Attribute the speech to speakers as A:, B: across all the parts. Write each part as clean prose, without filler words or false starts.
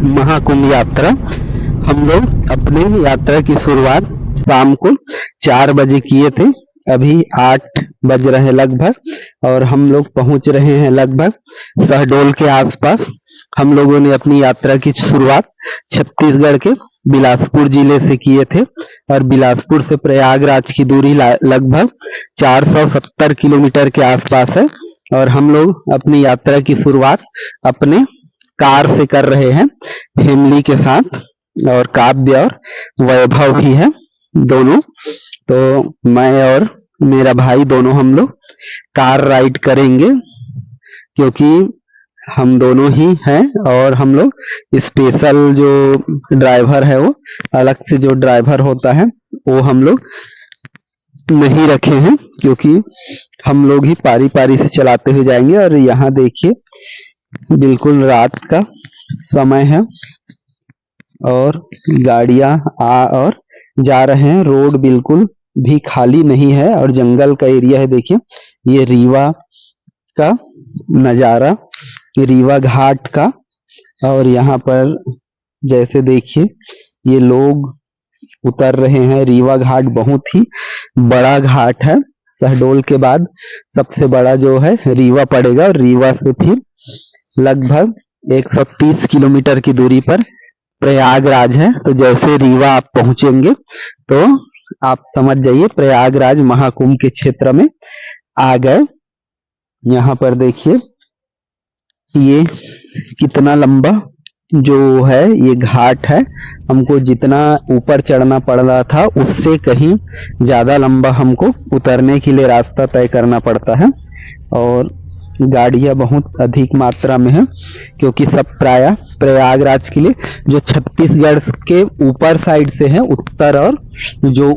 A: महाकुंभ यात्रा। हम लोग अपने यात्रा की शुरुआत शाम को 4 बजे किए थे। अभी 8 बज रहे लगभग और हम लोग पहुंच रहे हैं लगभग शहडोल के आसपास। हम लोगों ने अपनी यात्रा की शुरुआत छत्तीसगढ़ के बिलासपुर जिले से किए थे और बिलासपुर से प्रयागराज की दूरी लगभग 470 किलोमीटर के आसपास है। और हम लोग अपनी यात्रा की शुरुआत अपने कार से कर रहे हैं फैमिली के साथ, और काव्य और वैभव भी है दोनों। तो मैं और मेरा भाई दोनों हम लोग कार राइड करेंगे क्योंकि हम दोनों ही हैं और हम लोग स्पेशल जो ड्राइवर है वो अलग से जो ड्राइवर होता है वो हम लोग नहीं रखे हैं क्योंकि हम लोग ही पारी पारी से चलाते हुए जाएंगे। और यहाँ देखिए बिल्कुल रात का समय है और गाड़ियां आ और जा रहे हैं। रोड बिल्कुल भी खाली नहीं है और जंगल का एरिया है। देखिए ये रीवा का नजारा, रीवा घाट का। और यहाँ पर जैसे देखिए ये लोग उतर रहे हैं। रीवा घाट बहुत ही बड़ा घाट है। शहडोल के बाद सबसे बड़ा जो है रीवा पड़ेगा और रीवा से फिर लगभग 130 किलोमीटर की दूरी पर प्रयागराज है। तो जैसे रीवा आप पहुंचेंगे तो आप समझ जाइए प्रयागराज महाकुंभ के क्षेत्र में आ गए। यहाँ पर देखिए ये कितना लंबा जो है ये घाट है। हमको जितना ऊपर चढ़ना पड़ रहा था उससे कहीं ज्यादा लंबा हमको उतरने के लिए रास्ता तय करना पड़ता है। और गाड़ियां बहुत अधिक मात्रा में है क्योंकि सब प्रायः प्रयागराज के लिए जो छत्तीसगढ़ के ऊपर साइड से है, उत्तर और जो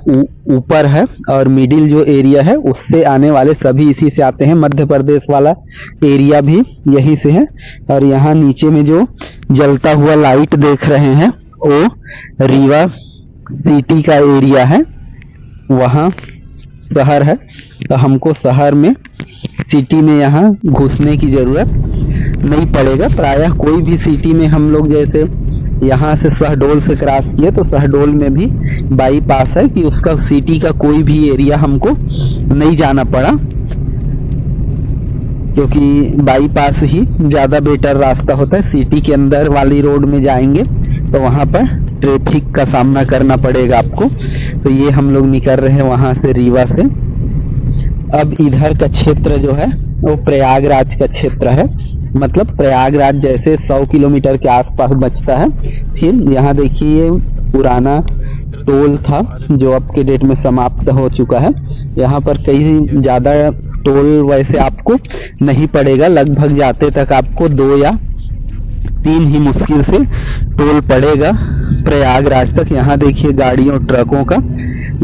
A: ऊपर है और मिडिल जो एरिया है उससे आने वाले सभी इसी से आते हैं। मध्य प्रदेश वाला एरिया भी यही से है। और यहाँ नीचे में जो जलता हुआ लाइट देख रहे हैं वो रीवा सिटी का एरिया है, वहाँ शहर है। तो हमको शहर में सिटी में यहाँ घुसने की जरूरत नहीं पड़ेगा। प्रायः कोई भी सिटी में हम लोग जैसे यहाँ से शहडोल से क्रॉस किए तो शहडोल में भी बाईपास है कि उसका सिटी का कोई भी एरिया हमको नहीं जाना पड़ा क्योंकि बाईपास ही ज्यादा बेटर रास्ता होता है। सिटी के अंदर वाली रोड में जाएंगे तो वहां पर ट्रैफिक का सामना करना पड़ेगा आपको। तो ये हम लोग निकल रहे हैं वहां से रीवा से। अब इधर का क्षेत्र जो है वो प्रयागराज का क्षेत्र है, मतलब प्रयागराज जैसे 100 किलोमीटर के आसपास बचता है। फिर यहाँ देखिए पुराना टोल था जो अब के डेट में समाप्त हो चुका है। यहाँ पर कहीं ज्यादा टोल वैसे आपको नहीं पड़ेगा, लगभग जाते तक आपको 2 या 3 ही मुश्किल से टोल पड़ेगा प्रयागराज तक। यहाँ देखिए गाड़ियों ट्रकों का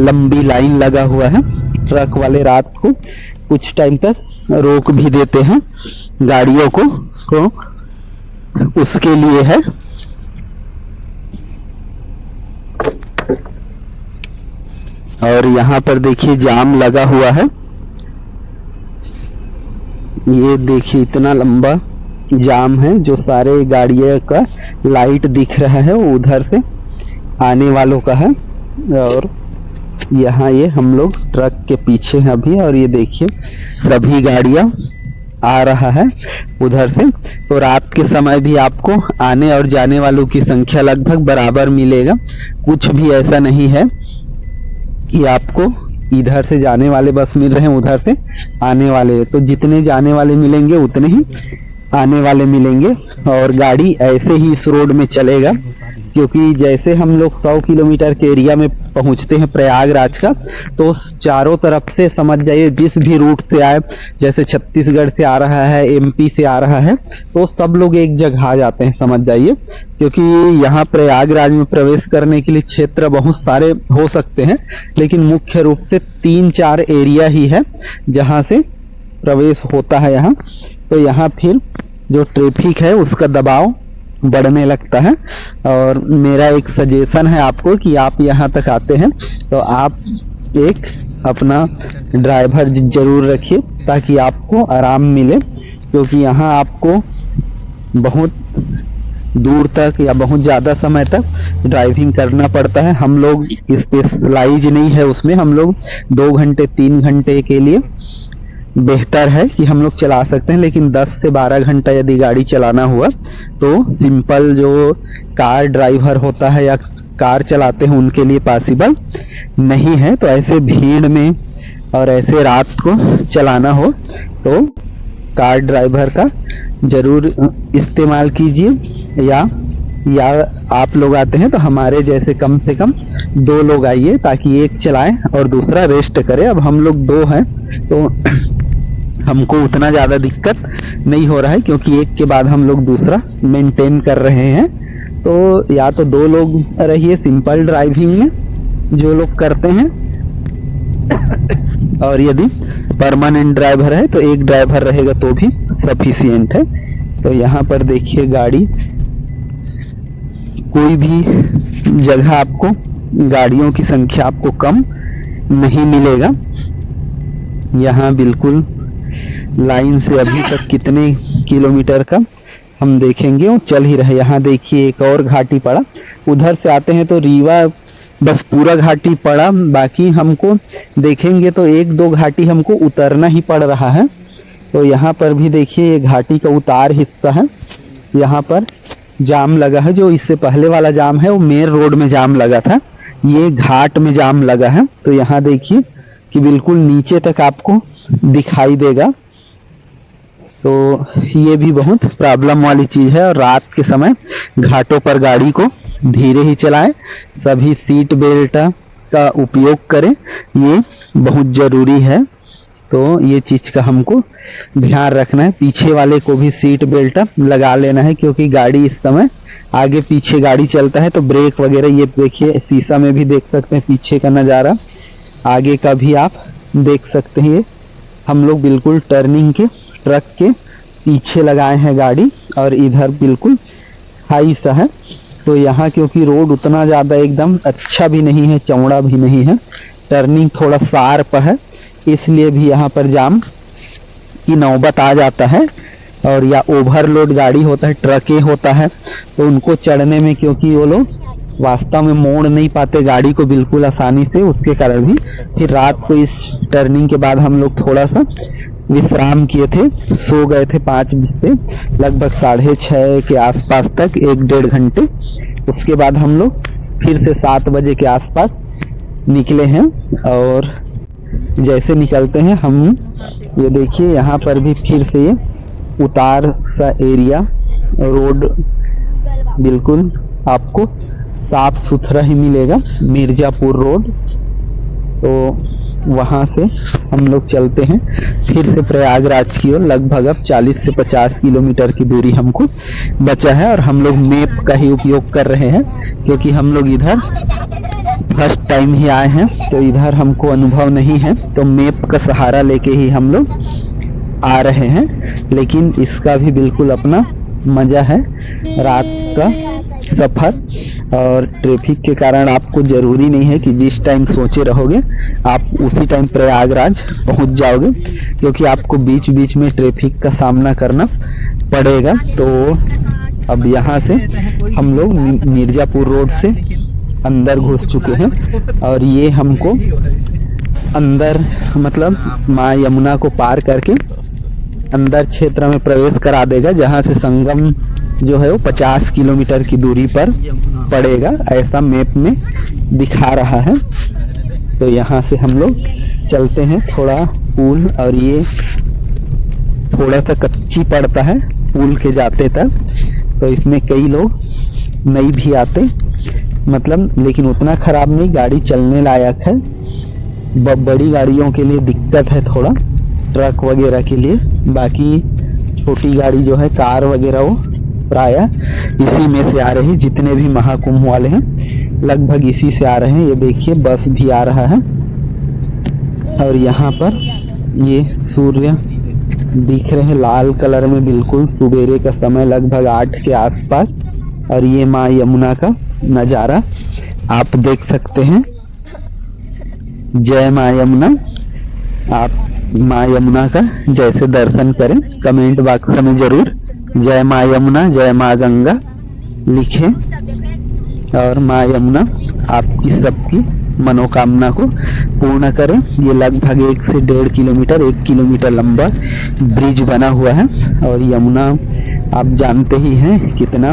A: लंबी लाइन लगा हुआ है। ट्रक वाले रात को कुछ टाइम तक रोक भी देते हैं गाड़ियों को, तो उसके लिए है। और यहाँ पर देखिए जाम लगा हुआ है। ये देखिए इतना लंबा जाम है जो सारे गाड़ियों का लाइट दिख रहा है वो उधर से आने वालों का है। और यहाँ ये हम लोग ट्रक के पीछे हैं अभी और ये देखिए सभी गाड़ियां आ रहा है उधर से। तो रात के समय भी आपको आने और जाने वालों की संख्या लगभग बराबर मिलेगा। कुछ भी ऐसा नहीं है कि आपको इधर से जाने वाले बस मिल रहे हैं उधर से आने वाले। तो जितने जाने वाले मिलेंगे उतने ही आने वाले मिलेंगे। और गाड़ी ऐसे ही इस रोड में चलेगा क्योंकि जैसे हम लोग 100 किलोमीटर के एरिया में पहुंचते हैं प्रयागराज का तो चारों तरफ से समझ जाइए जिस भी रूट से आए, जैसे छत्तीसगढ़ से आ रहा है, एमपी से आ रहा है, तो सब लोग एक जगह आ जाते हैं समझ जाइए। क्योंकि यहाँ प्रयागराज में प्रवेश करने के लिए क्षेत्र बहुत सारे हो सकते हैं लेकिन मुख्य रूप से 3-4 एरिया ही है जहाँ से प्रवेश होता है यहाँ। तो यहाँ फिर जो ट्रैफिक है उसका दबाव बढ़ने लगता है। और मेरा एक सजेशन है आपको कि आप यहाँ तक आते हैं तो आप एक अपना ड्राइवर जरूर रखिए ताकि आपको आराम मिले, क्योंकि यहाँ आपको बहुत दूर तक या बहुत ज़्यादा समय तक ड्राइविंग करना पड़ता है। हम लोग स्पेशलाइज नहीं है उसमें, हम लोग 2 घंटे 3 घंटे के लिए बेहतर है कि हम लोग चला सकते हैं, लेकिन 10 से 12 घंटा यदि गाड़ी चलाना हुआ तो सिंपल जो कार ड्राइवर होता है या कार चलाते हैं उनके लिए पॉसिबल नहीं है। तो ऐसे भीड़ में और ऐसे रात को चलाना हो तो कार ड्राइवर का जरूर इस्तेमाल कीजिए, या आप लोग आते हैं तो हमारे जैसे कम से कम 2 लोग आइए ताकि एक चलाए और दूसरा रेस्ट करे। अब हम लोग 2 हैं तो हमको उतना ज़्यादा दिक्कत नहीं हो रहा है, क्योंकि एक के बाद हम लोग दूसरा मेंटेन कर रहे हैं। तो या तो 2 लोग रहिए सिंपल ड्राइविंग में जो लोग करते हैं, और यदि परमानेंट ड्राइवर है तो एक ड्राइवर रहेगा तो भी सफिशिएंट है। तो यहाँ पर देखिए गाड़ी, कोई भी जगह आपको गाड़ियों की संख्या आपको कम नहीं मिलेगा। यहाँ बिल्कुल लाइन से अभी तक कितने किलोमीटर का हम देखेंगे और चल ही रहे। यहाँ देखिए एक और घाटी पड़ा, उधर से आते हैं तो रीवा बस पूरा घाटी पड़ा, बाकी हमको देखेंगे तो 1-2 घाटी हमको उतरना ही पड़ रहा है। तो यहाँ पर भी देखिए ये घाटी का उतार हिस्सा है, यहाँ पर जाम लगा है। जो इससे पहले वाला जाम है वो मेन रोड में जाम लगा था, ये घाट में जाम लगा है। तो यहाँ देखिए कि बिल्कुल नीचे तक आपको दिखाई देगा। तो ये भी बहुत प्रॉब्लम वाली चीज़ है। और रात के समय घाटों पर गाड़ी को धीरे ही चलाएं, सभी सीट बेल्ट का उपयोग करें, ये बहुत ज़रूरी है। तो ये चीज़ का हमको ध्यान रखना है। पीछे वाले को भी सीट बेल्ट लगा लेना है, क्योंकि गाड़ी इस समय आगे पीछे गाड़ी चलता है तो ब्रेक वगैरह, ये देखिए शीशा में भी देख सकते हैं पीछे का नज़ारा, आगे का भी आप देख सकते हैं। हम लोग बिल्कुल टर्निंग के ट्रक के पीछे लगाए हैं गाड़ी, और इधर बिल्कुल हाई सा है। तो यहाँ क्योंकि रोड उतना ज़्यादा एकदम अच्छा भी नहीं है, चौड़ा भी नहीं है, टर्निंग थोड़ा शार्प है, इसलिए भी यहाँ पर जाम की नौबत आ जाता है। और या ओवरलोड गाड़ी होता है, ट्रकें होता है, तो उनको चढ़ने में क्योंकि वो लोग वास्तव में मोड़ नहीं पाते गाड़ी को बिल्कुल आसानी से, उसके कारण भी फिर रात को इस टर्निंग के बाद हम लोग थोड़ा सा विश्राम किए थे, सो गए थे 5 बजे से लगभग 6:30 के आसपास तक 1-1.5 घंटे। उसके बाद हम लोग फिर से 7 बजे के आसपास निकले हैं। और जैसे निकलते हैं हम, ये देखिए यहाँ पर भी फिर से ये उतार सा एरिया, रोड बिल्कुल आपको साफ सुथरा ही मिलेगा, मिर्जापुर रोड। तो वहाँ से हम लोग चलते हैं फिर से प्रयागराज की ओर। लगभग अब 40 से 50 किलोमीटर की दूरी हमको बचा है, और हम लोग मैप का ही उपयोग कर रहे हैं, क्योंकि हम लोग इधर फर्स्ट टाइम ही आए हैं तो इधर हमको अनुभव नहीं है, तो मैप का सहारा लेके ही हम लोग आ रहे हैं। लेकिन इसका भी बिल्कुल अपना मज़ा है, रात का सफ़र। और ट्रैफिक के कारण आपको ज़रूरी नहीं है कि जिस टाइम सोचे रहोगे आप उसी टाइम प्रयागराज पहुंच जाओगे, क्योंकि आपको बीच बीच में ट्रैफिक का सामना करना पड़ेगा। तो अब यहाँ से हम लोग मिर्ज़ापुर रोड से अंदर घुस चुके हैं, और ये हमको अंदर मतलब माँ यमुना को पार करके अंदर क्षेत्र में प्रवेश करा देगा, जहाँ से संगम जो है वो 50 किलोमीटर की दूरी पर पड़ेगा, ऐसा मैप में दिखा रहा है। तो यहाँ से हम लोग चलते हैं थोड़ा पुल, और ये थोड़ा सा कच्ची पड़ता है पुल के जाते तक, तो इसमें कई लोग नहीं भी आते, मतलब लेकिन उतना खराब नहीं, गाड़ी चलने लायक है। बड़ी गाड़ियों के लिए दिक्कत है थोड़ा, ट्रक वगैरह के लिए, बाकी छोटी गाड़ी जो है कार वगैरह वो प्रायः इसी में से आ रही, जितने भी महाकुंभ वाले हैं लगभग इसी से आ रहे हैं। ये देखिए बस भी आ रहा है, और यहाँ पर ये सूर्य दिख रहे हैं लाल कलर में, बिल्कुल सवेरे का समय लगभग 8 के आसपास, और ये माँ यमुना का नज़ारा आप देख सकते हैं। जय माँ यमुना। आप माँ यमुना का जैसे दर्शन करें, कमेंट बॉक्स में जरूर जय माँ यमुना, जय माँ गंगा लिखें और माँ यमुना आपकी सबकी मनोकामना को पूर्ण करें। ये लगभग 1 से 1.5 किलोमीटर 1 किलोमीटर लंबा ब्रिज बना हुआ है और यमुना आप जानते ही हैं कितना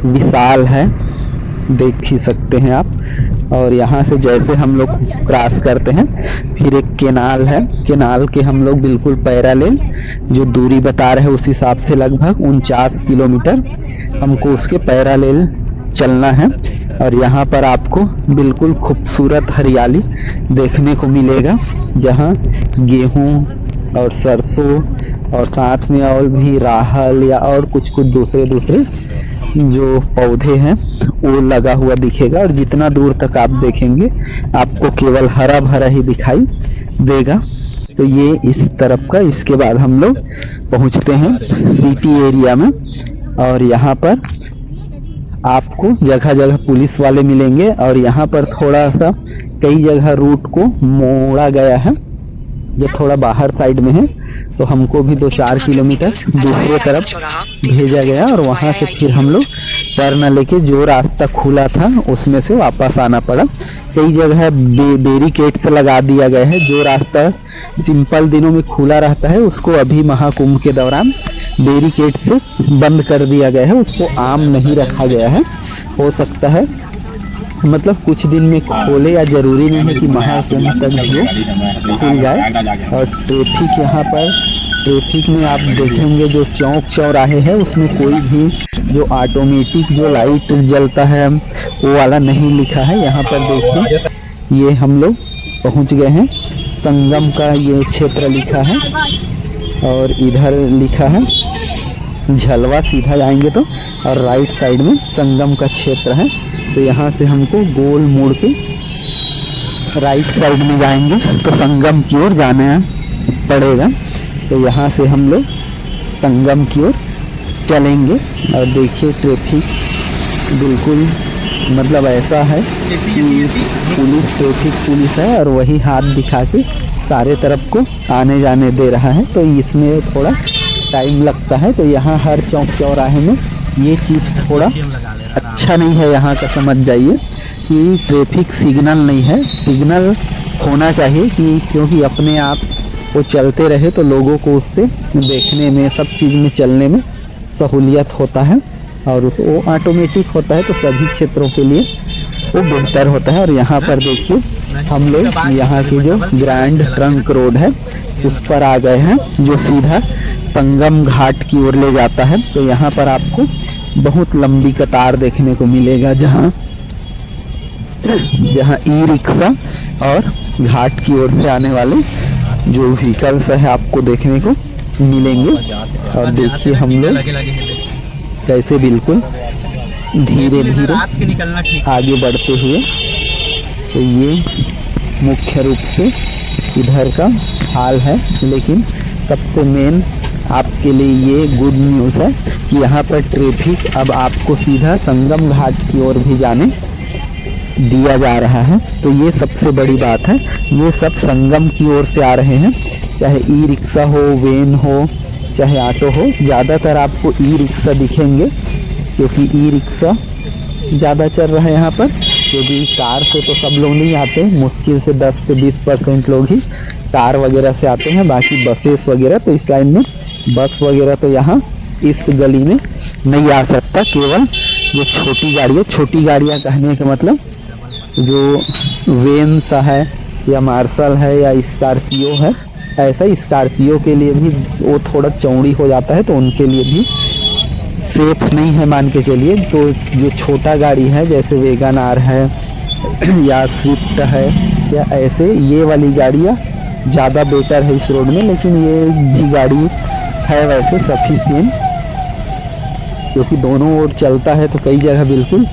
A: विशाल है, देख ही सकते हैं आप। और यहाँ से जैसे हम लोग क्रॉस करते हैं फिर एक केनाल है, केनाल के हम लोग बिल्कुल पैरेलल जो दूरी बता रहे हैं उस हिसाब से लगभग 49 किलोमीटर हमको उसके पैरेलल चलना है। और यहाँ पर आपको बिल्कुल खूबसूरत हरियाली देखने को मिलेगा, जहाँ गेहूं और सरसों और साथ में और भी राहल या और कुछ दूसरे जो पौधे हैं वो लगा हुआ दिखेगा। और जितना दूर तक आप देखेंगे आपको केवल हरा भरा ही दिखाई देगा। तो ये इस तरफ का, इसके बाद हम लोग पहुंचते हैं सिटी एरिया में और यहाँ पर आपको जगह जगह पुलिस वाले मिलेंगे। और यहाँ पर थोड़ा सा कई जगह रूट को मोड़ा गया है, जो थोड़ा बाहर साइड में है, तो हमको भी 2-4 किलोमीटर दूसरे तरफ भेजा गया और वहां से फिर हम लोग टर्न लेके जो रास्ता खुला था उसमें से वापस आना पड़ा। कई जगह बैरिकेड्स लगा दिया गया है, जो रास्ता सिंपल दिनों में खुला रहता है उसको अभी महाकुंभ के दौरान बैरिकेड से बंद कर दिया गया है, उसको आम नहीं रखा गया है। हो सकता है मतलब कुछ दिन में खोले, या जरूरी नहीं है कि महाकुंभ तक वो खुल जाए। और ट्रैफिक यहाँ पर, ट्रैफिक में आप देखेंगे जो चौक चौराहे हैं उसमें कोई भी जो ऑटोमेटिक जो लाइट जलता है वो वाला नहीं लिखा है। यहाँ पर देखिए ये हम लोग पहुँच गए हैं, संगम का ये क्षेत्र लिखा है और इधर लिखा है झलवा, सीधा जाएंगे तो और राइट साइड में संगम का क्षेत्र है। तो यहाँ से हमको गोल मोड़ के राइट साइड में जाएंगे तो संगम की ओर जाना पड़ेगा। तो यहाँ से हम लोग संगम की ओर चलेंगे। और देखिए ट्रैफिक बिल्कुल मतलब ऐसा है कि पुलिस, ट्रैफिक पुलिस है और वही हाथ दिखा के सारे तरफ को आने जाने दे रहा है, तो इसमें थोड़ा टाइम लगता है। तो यहाँ हर चौक चौराहे में ये चीज़ थोड़ा अच्छा नहीं है यहाँ का, समझ जाइए कि ट्रैफिक सिग्नल नहीं है। सिग्नल होना चाहिए कि क्योंकि अपने आप वो चलते रहे तो लोगों को उससे देखने में, सब चीज़ में चलने में सहूलियत होता है और वो ऑटोमेटिक होता है, तो सभी क्षेत्रों के लिए वो बेहतर होता है। और यहाँ पर देखिए हम लोग यहाँ की जो ग्रैंड ट्रंक रोड है उस पर आ गए हैं, जो सीधा संगम घाट की ओर ले जाता है। तो यहाँ पर आपको बहुत लंबी कतार देखने को मिलेगा, जहाँ ई रिक्शा और घाट की ओर से आने वाले जो व्हीकल्स है आपको देखने को मिलेंगे। और देखिए हम लोग कैसे बिल्कुल धीरे धीरे आगे बढ़ते हुए, तो ये मुख्य रूप से इधर का हाल है। लेकिन सबसे मेन आपके लिए ये गुड न्यूज़ है कि यहाँ पर ट्रैफिक अब आपको सीधा संगम घाट की ओर भी जाने दिया जा रहा है। तो ये सबसे बड़ी बात है, ये सब संगम की ओर से आ रहे हैं, चाहे ई रिक्शा हो, वैन हो, चाहे ऑटो हो। ज़्यादातर आपको ई रिक्शा दिखेंगे क्योंकि ई रिक्शा ज़्यादा चल रहा है यहाँ पर, क्योंकि कार से तो सब लोग नहीं आते, मुश्किल से 10 से 20% लोग ही कार वगैरह से आते हैं। बाकी बसेस वगैरह, तो इस लाइन में बस वगैरह तो यहाँ इस गली में नहीं आ सकता। केवल जो छोटी गाड़ियाँ, छोटी गाड़ियाँ कहने का मतलब जो वैन सा है या मार्शल है या स्कॉर्पियो है, ऐसा स्कॉर्पियो के लिए भी वो थोड़ा चौड़ी हो जाता है, तो उनके लिए भी सेफ नहीं है मान के चलिए। तो जो छोटा गाड़ी है जैसे वैगन आर है या स्विफ्ट है या ऐसे, ये वाली गाड़ियाँ ज़्यादा बेटर है इस रोड में। लेकिन ये भी गाड़ी है वैसे सफिशिएंट, क्योंकि दोनों ओर चलता है, तो कई जगह बिल्कुल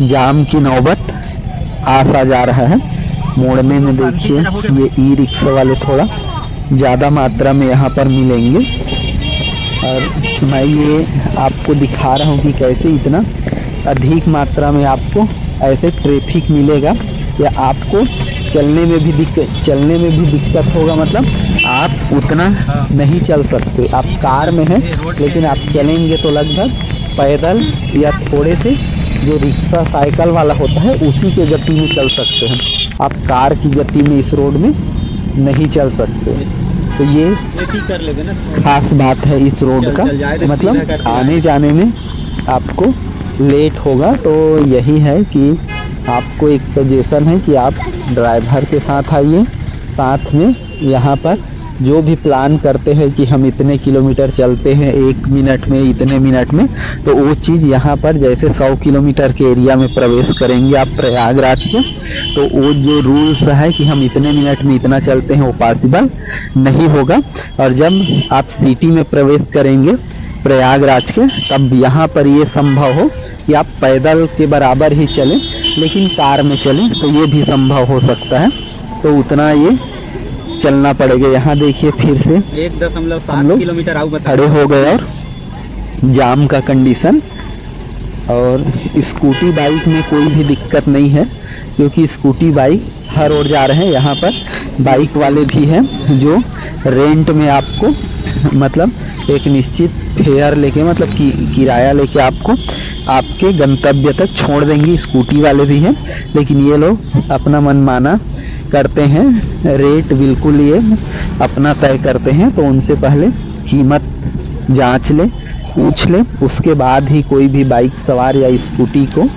A: जाम की नौबत आसा जा रहा है। मोड़ने में देखिए ये ई रिक्शा वाले थोड़ा ज़्यादा मात्रा में यहाँ पर मिलेंगे। और मैं ये आपको दिखा रहा हूँ कि कैसे इतना अधिक मात्रा में आपको ऐसे ट्रैफिक मिलेगा, या आपको चलने में भी दिक्कत होगा। मतलब आप उतना नहीं चल सकते, आप कार में हैं लेकिन आप चलेंगे तो लगभग पैदल या थोड़े से जो रिक्शा साइकिल वाला होता है उसी के गति में चल सकते हैं। आप कार की गति में इस रोड में नहीं चल सकते। तो ये
B: कर लेंगे ना,
A: खास बात है इस रोड का, मतलब आने जाने में आपको लेट होगा। तो यही है कि आपको एक सजेशन है कि आप ड्राइवर के साथ आइए, साथ में यहाँ पर जो भी प्लान करते हैं कि हम इतने किलोमीटर चलते हैं 1 मिनट में, इतने मिनट में, तो वो चीज़ यहाँ पर जैसे 100 किलोमीटर के एरिया में प्रवेश करेंगे आप प्रयागराज के, तो वो जो रूल्स है कि हम इतने मिनट में इतना चलते हैं वो पॉसिबल नहीं होगा। और जब आप सिटी में प्रवेश करेंगे प्रयागराज के, तब यहाँ पर ये संभव हो कि आप पैदल के बराबर ही चलें लेकिन कार में चलें, तो ये भी संभव हो सकता है। तो उतना ये चलना पड़ेगा। यहाँ देखिए फिर से
B: 1.7 किलोमीटर
A: खड़े हो गए और जाम का कंडीशन। और स्कूटी बाइक में कोई भी दिक्कत नहीं है क्योंकि स्कूटी बाइक हर ओर जा रहे हैं। यहाँ पर बाइक वाले भी हैं जो रेंट में आपको मतलब एक निश्चित फेयर लेके, मतलब किराया लेके आपको आपके गंतव्य तक छोड़ देंगे। स्कूटी वाले भी हैं, लेकिन ये लोग अपना मनमाना करते हैं, रेट बिल्कुल ये अपना तय करते हैं। तो उनसे पहले कीमत जांच ले, पूछ ले, उसके बाद ही कोई भी बाइक सवार या स्कूटी को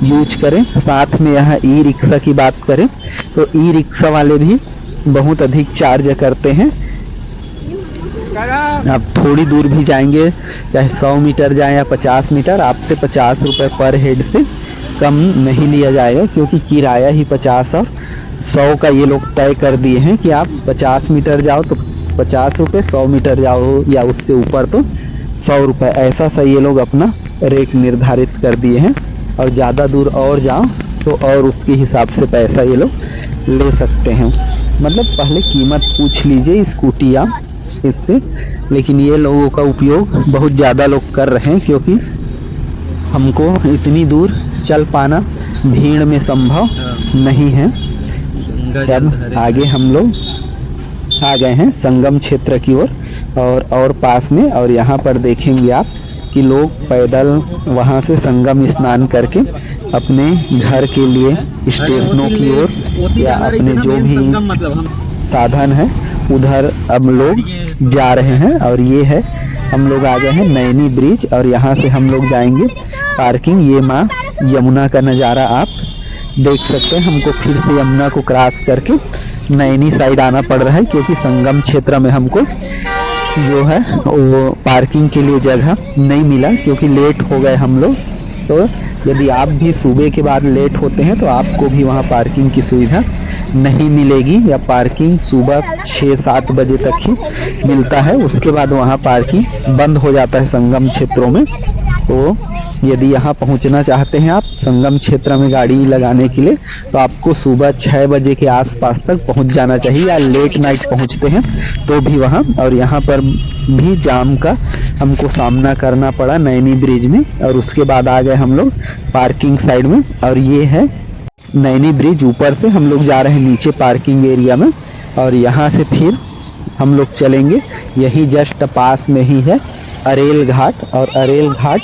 A: यूज करें। साथ में यहाँ ई रिक्शा की बात करें तो ई रिक्शा वाले भी बहुत अधिक चार्ज करते हैं। आप थोड़ी दूर भी जाएंगे, चाहे 100 मीटर जाएं या 50 मीटर, आपसे 50 रुपये पर हेड से कम नहीं लिया जाएगा, क्योंकि किराया ही 50 और 100 का ये लोग तय कर दिए हैं कि आप 50 मीटर जाओ तो 50 रुपये, 100 मीटर जाओ या उससे ऊपर तो 100 रुपये, ऐसा सा ये लोग अपना रेट निर्धारित कर दिए हैं। और ज़्यादा दूर और जाओ तो और उसके हिसाब से पैसा ये लोग ले सकते हैं। मतलब पहले कीमत पूछ लीजिए स्कूटी या इससे। लेकिन ये लोगों का उपयोग बहुत ज़्यादा लोग कर रहे हैं क्योंकि हमको इतनी दूर चल पाना भीड़ में संभव नहीं है। अब आगे हम लोग आ गए हैं संगम क्षेत्र की ओर और पास में, और यहाँ पर देखेंगे आप कि लोग पैदल वहाँ से संगम स्नान करके अपने घर के लिए स्टेशनों की ओर या अपने जो भी साधन है उधर अब लोग जा रहे हैं। और ये है, हम लोग आ गए हैं नैनी ब्रिज और यहाँ से हम लोग जाएंगे पार्किंग। ये माँ यमुना का नज़ारा आप देख सकते हैं। हमको फिर से यमुना को क्रॉस करके नैनी साइड आना पड़ रहा है क्योंकि संगम क्षेत्र में हमको जो है वो पार्किंग के लिए जगह नहीं मिला क्योंकि लेट हो गए हम लोग। तो यदि आप भी सुबह के बाद लेट होते हैं तो आपको भी वहाँ पार्किंग की सुविधा नहीं मिलेगी, या पार्किंग सुबह 6-7 बजे तक ही मिलता है, उसके बाद वहाँ पार्किंग बंद हो जाता है संगम क्षेत्रों में। तो यदि यहाँ पहुँचना चाहते हैं आप संगम क्षेत्र में गाड़ी लगाने के लिए तो आपको सुबह 6 बजे के आसपास तक पहुँच जाना चाहिए, या लेट नाइट पहुँचते हैं तो भी वहाँ। और यहाँ पर भी जाम का हमको सामना करना पड़ा नैनी ब्रिज में, और उसके बाद आ गए हम लोग पार्किंग साइड में। और ये है नैनी ब्रिज, ऊपर से हम लोग जा रहे हैं नीचे पार्किंग एरिया में, और यहाँ से फिर हम लोग चलेंगे। यही जस्ट पास में ही है अरेल घाट, और अरेल घाट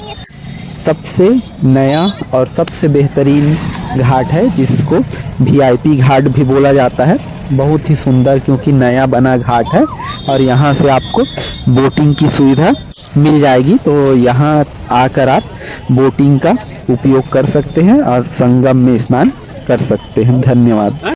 A: सबसे नया और सबसे बेहतरीन घाट है जिसको VIP घाट भी बोला जाता है। बहुत ही सुंदर क्योंकि नया बना घाट है, और यहाँ से आपको बोटिंग की सुविधा मिल जाएगी। तो यहाँ आकर आप बोटिंग का उपयोग कर सकते हैं और संगम में स्नान कर सकते हैं। धन्यवाद।